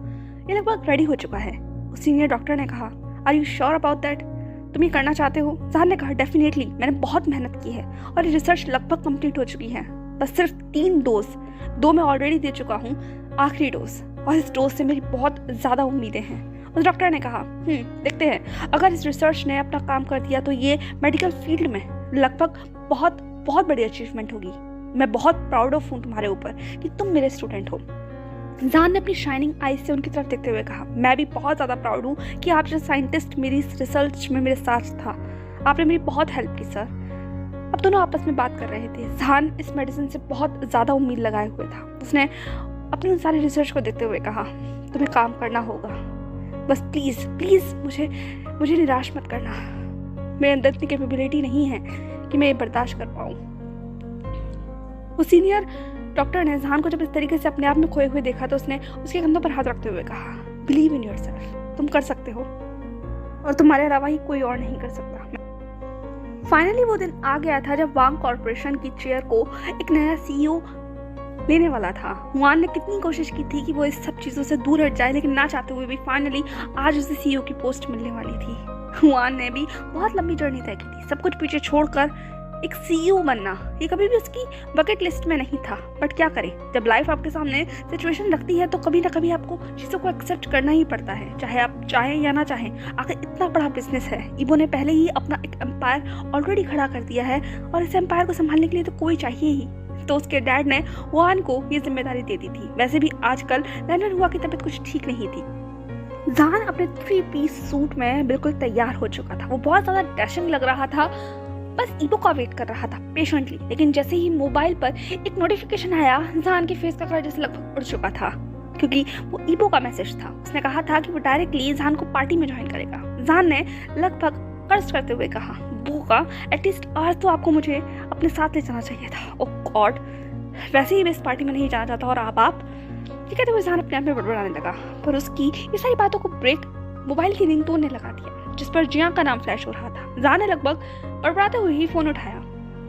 ये लगभग रेडी हो चुका है। उस सीनियर डॉक्टर ने कहा, are you sure about that, तुम ये करना चाहते हो। जहान ने कहा, डेफिनेटली, मैंने बहुत मेहनत की है और ये रिसर्च लगभग कंप्लीट हो चुकी है। बस सिर्फ 3 डोज, 2 मैं ऑलरेडी दे चुका हूँ, आखिरी डोज, और इस डोज से मेरी बहुत ज़्यादा उम्मीदें हैं। उस डॉक्टर ने कहा, देखते हैं, अगर इस रिसर्च ने अपना काम कर दिया तो ये मेडिकल फील्ड में लगभग बहुत बहुत बड़ी अचीवमेंट होगी। मैं बहुत प्राउड ऑफ हूँ तुम्हारे ऊपर कि तुम मेरे स्टूडेंट हो। जहान ने अपनी शाइनिंग आईज से उनकी तरफ देखते हुए कहा, मैं भी बहुत ज़्यादा प्राउड हूँ कि आप जैसे साइंटिस्ट मेरी इस रिसर्च में मेरे साथ था। आपने मेरी बहुत हेल्प की सर। अब दोनों आपस में बात कर रहे थे। जहान इस मेडिसिन से बहुत ज़्यादा उम्मीद लगाए हुए था। उसने अपने उन सारे रिसर्च को देखते हुए कहा, तुम्हें काम करना होगा, बस प्लीज़ प्लीज़ मुझे निराश मत करना। मेरे अंदर इतनी कैपेबिलिटी नहीं है कि मैं ये बर्दाश्त कर पाऊँ। वो सीनियर डॉक्टर ने जहान को जब इस तरीके से अपने आप में खोए हुए देखा तो उसने उसके कंधों पर हाथ रखते हुए कहा, बिलीव इन योरसेल्फ, तुम कर सकते हो और तुम्हारे अलावा ही कोई और नहीं कर सकता। फाइनली वो दिन आ गया था जब वांग कॉर्पोरेशन की चेयर को एक नया सीईओ लेने वाला था। हुआन ने कितनी कोशिश की थी कि वो इस सब चीज़ों से दूर हट जाए, लेकिन ना चाहते हुए भी फाइनली आज उसे सीईओ की पोस्ट मिलने वाली थी। हुआन ने भी बहुत लंबी जर्नी तय की थी, सब कुछ पीछे छोड़कर एक सीईओ बनना ये कभी भी उसकी बकेट लिस्ट में नहीं था। बट क्या करें, जब लाइफ आपके सामने सिचुएशन रखती है तो कभी ना कभी आपको चीज़ों को एक्सेप्ट करना ही पड़ता है, चाहे आप चाहें या ना चाहें। आखिर इतना बड़ा बिजनेस है, ईबो ने पहले ही अपना एक एम्पायर ऑलरेडी खड़ा कर दिया है और इस एम्पायर को संभालने के लिए तो कोई चाहिए ही। तो उसके डैड ने हुआन को ये जिम्मेदारी दे दी थी। वैसे भी आजकल लैंडन हुआ की तबीयत कुछ ठीक नहीं थी। जहान अपने 3 पीस सूट में बिल्कुल तैयार हो चुका था। वो बहुत ज़्यादा डैशिंग लग रहा था, बस ईबो का वेट कर रहा था पेशेंटली। लेकिन जैसे ही मोबाइल पर एक नोटिफिकेशन आया, जहान के फेस का कलर जैसे लगभग उड़ चुका था, क्योंकि वो ईबो का मैसेज था। उसने कहा था कि वो डायरेक्टली जहान को पार्टी में ज्वाइन करेगा। जहान ने लगभग कर्ज करते हुए कहा, बोगा एटलीस्ट आज तो आपको मुझे अपने साथ ले जाना चाहिए था। ओह गॉड, वैसे ही मैं इस पार्टी में नहीं जाना चाहता और आप ये कहते हुए जहान अपने आप में बड़बड़ाने लगा। पर उसकी ये सारी बातों को ब्रेक मोबाइल की रिंगटोन ने लगा दिया, जिस पर जियांग का नाम फ्लैश हो रहा था। जहान ने लगभग बड़बड़ाते हुए ही फोन उठाया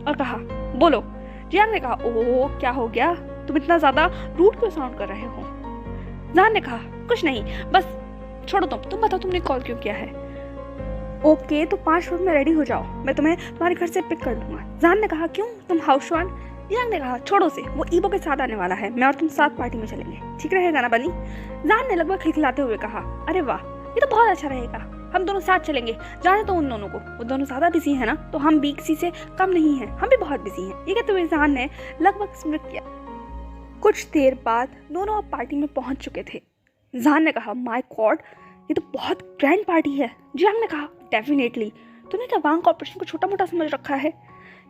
और कहा, बोलो। जियांग ने कहा, ओह क्या हो गया, तुम इतना ज्यादा रूड क्यों साउंड कर रहे हो? जहान ने कहा, कुछ नहीं, बस छोड़ो, तुम बताओ तुमने कॉल क्यों किया है? ओके तो 5 मिनट में रेडी हो जाओ, मैं तुम्हें तुम्हारे घर से पिक कर लूंगा। जहान ने कहा, क्यों, तुम हाउसवान? जियांग ने कहा, छोड़ो से, वो ईबो के साथ आने वाला है, मैं और तुम साथ पार्टी में चलेंगे, ठीक रहेगा ना बनी? जहान ने लगभग खिलखिलाते हुए कहा, अरे वाह, ये तो बहुत अच्छा रहेगा, हम दोनों साथ चलेंगे। जाने तो उन दोनों को, वो दोनों ज्यादा बिजी है ना, तो हम भी किसी से कम नहीं है, हम भी बहुत बिजी हैं। ये कहते हुए जहान ने लगभग स्मृत किया। कुछ देर बाद दोनों अब पार्टी में पहुंच चुके थे। जहान ने कहा, माय गॉड, ये तो बहुत ग्रैंड पार्टी है। जियांग ने कहा, डेफिनेटली, तूने क्या वांग कॉर्पोरेशन को छोटा मोटा समझ रखा है?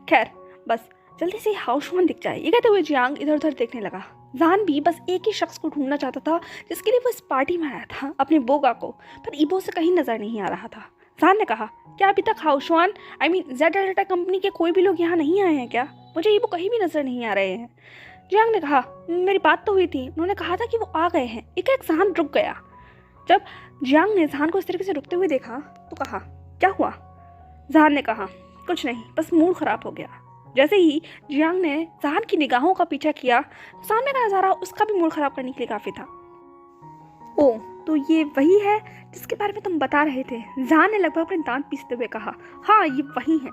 खैर, बस जल्दी से हाउसवान दिख जाए। ये कहते हुए जियांग इधर उधर देखने लगा। जहान भी बस एक ही शख्स को ढूंढना चाहता था जिसके लिए वो इस पार्टी में आया था, अपने बोगा को, पर ईबो से कहीं नजर नहीं आ रहा था। जहान ने कहा, क्या अभी तक हाउसवान जेड डेल्टा कंपनी के कोई भी लोग यहाँ नहीं आए हैं क्या? मुझे ईबो कहीं भी नजर नहीं आ रहे हैं। जियांग ने कहा, मेरी बात तो हुई थी, उन्होंने कहा था कि वो आ गए हैं। एक जहान रुक गया। जब जियांग ने जहान को इस तरीके से रुकते हुए देखा तो कहा, क्या हुआ? जहान ने कहा, कुछ नहीं, बस मूड खराब हो गया। जैसे ही जियांग ने जहान की निगाहों का पीछा किया, सामने का नजारा उसका भी मूड खराब करने के लिए काफी था। ओह, तो ये वही है जिसके बारे में तुम बता रहे थे? जहान ने लगभग अपने दांत पीसते हुए कहा, हाँ ये वही है,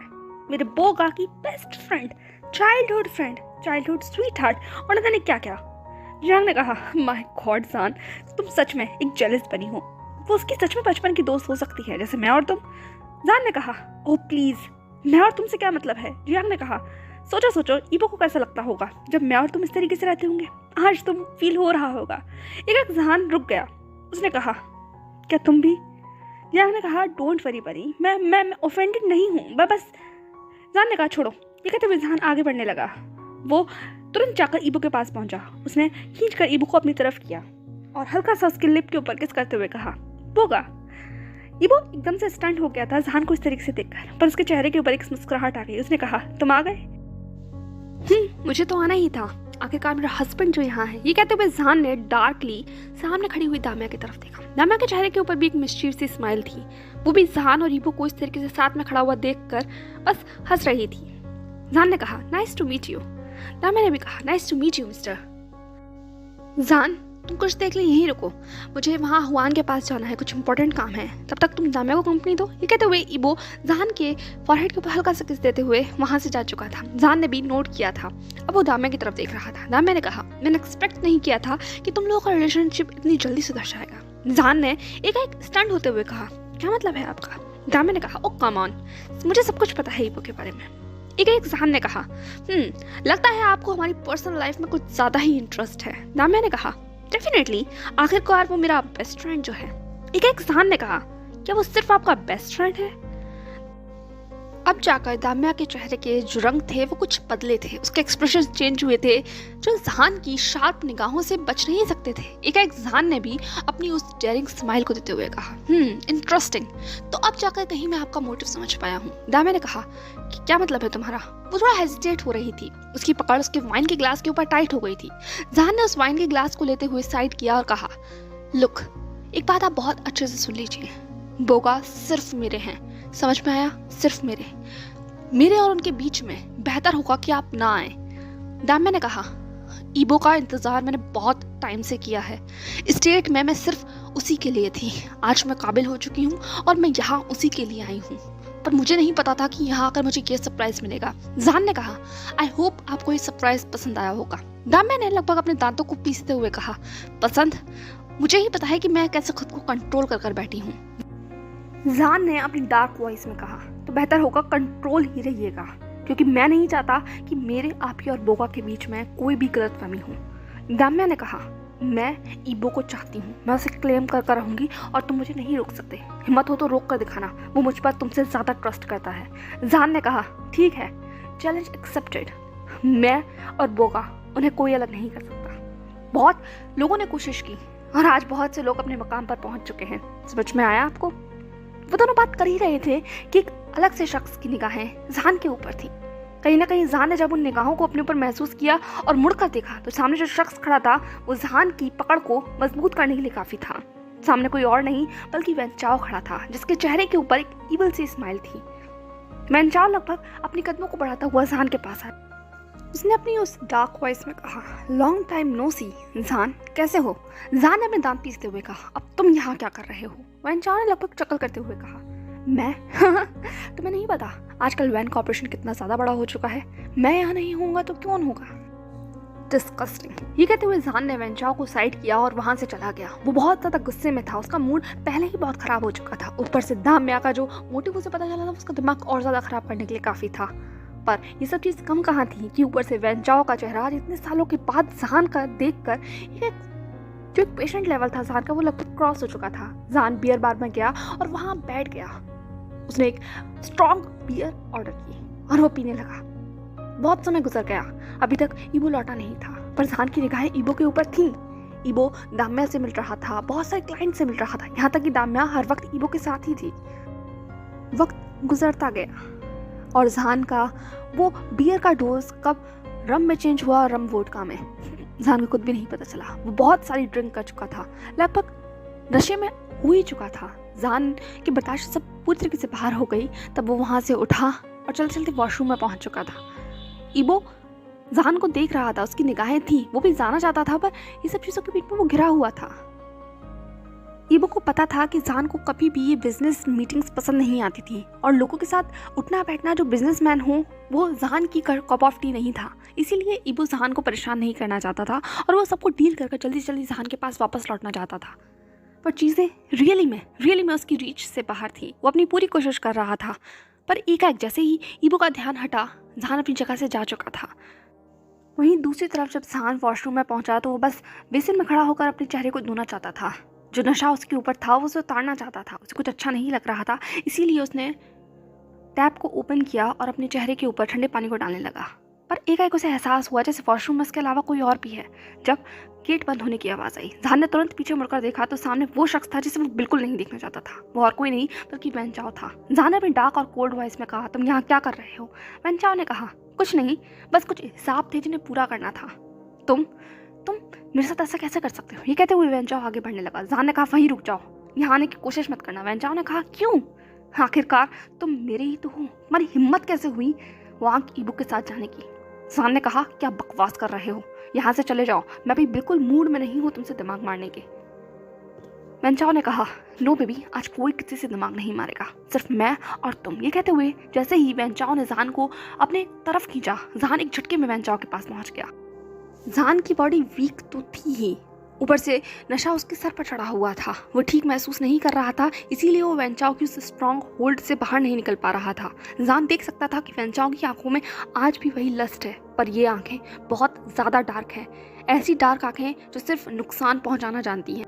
मेरे बोगा की best friend, childhood friend, childhood sweet heart, और न जाने क्या क्या। जियांग ने कहा, माय गॉड जहान, तुम सच में एक जेलस बनी हो। वो उसकी सच में बचपन की दोस्त हो सकती है, जैसे मैं और तुम। जहान ने कहा, ओह प्लीज, मैं और तुमसे क्या मतलब है? जियांग ने कहा, सोचो ईबो को कैसा लगता होगा जब मैं और तुम इस तरीके से रहते होंगे। आज तुम फील हो रहा होगा। एक जहान रुक गया। उसने कहा, क्या तुम भी? जियांग ने कहा, डोंट वरी बनी, मैं ऑफेंडेड नहीं हूँ, बस। जहान ने कहा, छोड़ो। ये कहते हुए जहान आगे बढ़ने लगा। वो तुरंत जाकर ईबो के पास पहुंचा। उसने खींचकर ईबो को अपनी तरफ किया और हल्का सा उसके लिप के ऊपर किस करते हुए कहा, बोगा। ईबो एकदम से स्टंट हो गया था जहान को इस तरीके से देखकर, पर उसके चेहरे के ऊपर एक मुस्कुराहट आ गई। उसने कहा, तुम आ गए? मुझे तो आना ही था, आखिरकार मेरा हस्बैंड जो यहाँ है। ये कहते हुए जहान ने डार्कली सामने खड़ी हुई दामिया की तरफ देखा। दामिया के चेहरे के ऊपर भी एक मिस्चीव सी स्माइल थी। वो भी जहान और ईबो को इस तरीके से साथ में खड़ा हुआ देखकर बस हंस रही थी। जहान ने कहा, nice to meet you. Damiya ने भी कहा, nice to meet you mister. Jahan, तुम कुछ देख ले, यहीं रुको, मुझे वहाँ हुआन के पास जाना है, कुछ इंपॉर्टेंट काम है, तब तक तुम दामिया को कंपनी दो। ये कहते हुए ईबो जहान के फॉरहेड के ऊपर हल्का सा किस देते हुए वहाँ से जा चुका था। जहान ने भी नोट किया था। अब वो दामिया की तरफ देख रहा था। दामिया ने कहा, मैंने एक्सपेक्ट नहीं किया था कि तुम लोगों का रिलेशनशिप इतनी जल्दी सुधर जाएगा। जहान ने एक स्टंट होते हुए कहा, क्या मतलब है आपका? दामिया ने कहा, ओ कम ऑन, मुझे सब कुछ पता है ईबो के बारे में। एक जहान ने कहा, लगता है आपको हमारी पर्सनल लाइफ में कुछ ज्यादा ही इंटरेस्ट है। दामिया ने कहा, डेफिनेटली, आखिरकार वो मेरा बेस्ट फ्रेंड जो है। एक जहान ने कहा, क्या वो सिर्फ आपका बेस्ट फ्रेंड है? अब जाकर दाम्या के चेहरे के जो रंग थे वो कुछ बदले थे, उसके एक्सप्रेशन चेंज हुए थे जो जहान की शार्प निगाहों से बच नहीं सकते थे। एकाएक जहान ने भी अपनी उस डेयरिंग स्माइल को देते हुए कहा, इंटरेस्टिंग, तो अब जाकर कहीं मैं आपका मोटिव समझ पाया हूँ। दाम्या ने कहा कि क्या मतलब है तुम्हारा? वो थोड़ा हेजिटेट हो रही थी, उसकी पकड़ उसके वाइन के ग्लास के ऊपर टाइट हो गई थी। जहान ने उस वाइन के ग्लास को लेते हुए साइड किया और कहा, लुक, एक बात आप बहुत अच्छे से सुन लीजिए, बोगा सिर्फ मेरे हैं, समझ में आया? सिर्फ मेरे और उनके बीच में बेहतर होगा कि आप ना आए। दाम्या ने कहा, ईबो का इंतजार मैंने बहुत टाइम से किया है, स्टेट में मैं सिर्फ उसी के लिए थी। आज मैं काबिल हो चुकी हूँ और मैं यहाँ उसी के लिए आई हूँ, पर मुझे नहीं पता था कि यहाँ आकर मुझे ये सरप्राइज मिलेगा। जहान ने कहा, आई होप आपको ये सरप्राइज पसंद आया होगा। दाम्या ने लगभग अपने दांतों को पीसते हुए कहा, पसंद? मुझे ही पता है कि मैं कैसे खुद को कंट्रोल कर बैठी हूँ। जहान ने अपनी डार्क वॉइस में कहा, तो बेहतर होगा कंट्रोल ही रहिएगा, क्योंकि मैं नहीं चाहता कि मेरे, आपकी और बोगा के बीच में कोई भी गलतफहमी हो। दाम्या ने कहा, मैं ईबो को चाहती हूँ, मैं उसे क्लेम कर रहूंगी और तुम मुझे नहीं रोक सकते। हिम्मत हो तो रोक कर दिखाना, वो मुझ पर तुमसे ज्यादा ट्रस्ट करता है। जहान ने कहा, ठीक है, चैलेंज एक्सेप्टेड। मैं और बोगा उन्हें कोई अलग नहीं कर सकता। बहुत लोगों ने कोशिश की और आज बहुत से लोग अपने मकाम पर पहुंच चुके हैं। समझ में आया आपको? वो दोनों बात कर ही रहे थे कि एक अलग से शख्स की निगाहें जहान के ऊपर थी। कहीं ना कहीं जहान ने जब उन निगाहों को अपने ऊपर महसूस किया और मुड़कर देखा तो सामने जो शख्स खड़ा था वो जहान की पकड़ को मजबूत करने के लिए काफी था। सामने कोई और नहीं बल्कि वेंचाओ खड़ा था, जिसके चेहरे के ऊपर एक इवल सी स्माइल थी। वेंचाओ लगभग अपनी कदमों को बढ़ाता हुआ जहान के पास आया। उसने अपनी उस डार्क वॉइस में कहा, लॉन्ग टाइम नो सी। जहान, कैसे हो? जहान ने अपने दांत पीसते हुए कहा, अब तुम यहाँ क्या कर रहे हो? वेंचाओ ने लगभग चकल करते हुए कहा, मैं तुम्हें नहीं पता आजकल वैन कॉर्पोरेशन कितना ज्यादा बड़ा हो चुका है। मैं यहाँ नहीं होऊंगा तो कौन होगा? डिस्कस्टिंग। ये कहते हुए जहान ने वेंचाओ को साइड किया और वहां से चला गया। वो बहुत ज्यादा गुस्से में था, उसका मूड पहले ही बहुत खराब हो चुका था। ऊपर से दाम्या का जो मोटिव उसे पता चला था, उसका दिमाग और ज्यादा खराब करने के लिए काफी था। पर ये सब चीज कम कहाँ थी कि ऊपर से वेंचाओ का चेहरा आज इतने सालों के बाद जहान का देखकर जो एक पेशेंट लेवल था जहान का, वो लगभग क्रॉस हो चुका था। जहान बियर बार में गया और वहां बैठ गया। उसने एक स्ट्रॉन्ग बियर ऑर्डर की और वो पीने लगा। बहुत समय गुजर गया, अभी तक ईबो लौटा नहीं था, पर जहान की निगाहें ईबो के ऊपर थी। ईबो दाम्या से मिल रहा था, बहुत सारे क्लाइंट से मिल रहा था, यहाँ तक कि दाम्या हर वक्त ईबो के साथ ही थी। वक्त गुजरता गया और जहान का वो बियर का डोज कब रम में चेंज हुआ, रम वोडका में, जहान को खुद भी नहीं पता चला। वो बहुत सारी ड्रिंक कर चुका था, लगभग नशे में हो ही चुका था। जहान की बर्दाश्त सब पूरी तरीके से बाहर हो गई। तब वो वहां से उठा और चलते चलते वॉशरूम में पहुंच चुका था। ईबो जहान को देख रहा था, उसकी निगाहें थी, वो भी जाना चाहता था, पर ये सब चीजों के बीच में वो घिरा हुआ था। ईबो को पता था कि जहान को कभी भी ये बिजनेस मीटिंग्स पसंद नहीं आती थी और लोगों के साथ उठना बैठना जो बिजनेसमैन हो वो जहान की कप ऑफ टी नहीं था। इसीलिए ईबो जहान को परेशान नहीं करना चाहता था और वो सबको डील कर जल्दी से जल्दी जहान के पास वापस लौटना चाहता था। पर चीज़ें रियली में उसकी रीच से बाहर थी। वो अपनी पूरी कोशिश कर रहा था, पर एकाएक जैसे ही ईबो का ध्यान हटा, जहान अपनी जगह से जा चुका था। वहीं दूसरी तरफ जब जहान वॉशरूम में पहुंचा तो वो बस बेसिन में खड़ा होकर अपने चेहरे को धोना चाहता था। जो नशा उसके ऊपर था वो उसे उतारना चाहता था। उसे कुछ अच्छा नहीं लग रहा था, इसीलिए उसने टैप को ओपन किया और अपने चेहरे के ऊपर ठंडे पानी को डालने लगा। पर एकाएक उसे एहसास हुआ जैसे वॉशरूम में इसके अलावा कोई और भी है। जब गेट बंद होने की आवाज़ आई, जहान ने तुरंत पीछे मुड़कर देखा तो सामने वो शख्स था जिसे वो बिल्कुल नहीं देखना चाहता था। वो और कोई नहीं बल्कि वेंचाओ था। जहान ने अपनी डार्क और कोल्ड वॉइस में कहा, तुम यहाँ क्या कर रहे हो? वेंचाओ ने कहा, कुछ नहीं, बस कुछ हिसाब थे जिन्हें पूरा करना था। तुम मेरे साथ ऐसा कैसे कर सकते हो? ये कहते हुए वेंचाओ आगे बढ़ने लगा। जहान ने कहा, वहीं रुक जाओ, यहाँ आने की कोशिश मत करना। वेंचाओ ने कहा, क्यों? आखिरकार तुम मेरे ही तो हो, तुम्हारी हिम्मत कैसे हुई वहाँ ईबो के साथ जाने की? जहान ने कहा, क्या बकवास कर रहे हो, यहाँ से चले जाओ, मैं अभी बिल्कुल मूड में नहीं हूँ तुमसे दिमाग मारने के। वेंचाओ ने कहा, नो बेबी, आज कोई किसी से दिमाग नहीं मारेगा, सिर्फ मैं और तुम। ये कहते हुए जैसे ही वेंचाओ ने जहान को अपने तरफ खींचा, जहान एक झटके में वेंचाओ के पास पहुंच गया। जहान की बॉडी वीक तो थी ही, ऊपर से नशा उसके सर पर चढ़ा हुआ था। वो ठीक महसूस नहीं कर रहा था, इसीलिए वो वेंचाओ की उस स्ट्रॉन्ग होल्ड से बाहर नहीं निकल पा रहा था। जहान देख सकता था कि वेंचाओ की आंखों में आज भी वही लस्ट है, पर ये आंखें बहुत ज़्यादा डार्क हैं। ऐसी डार्क आंखें जो सिर्फ नुकसान पहुंचाना जानती हैं।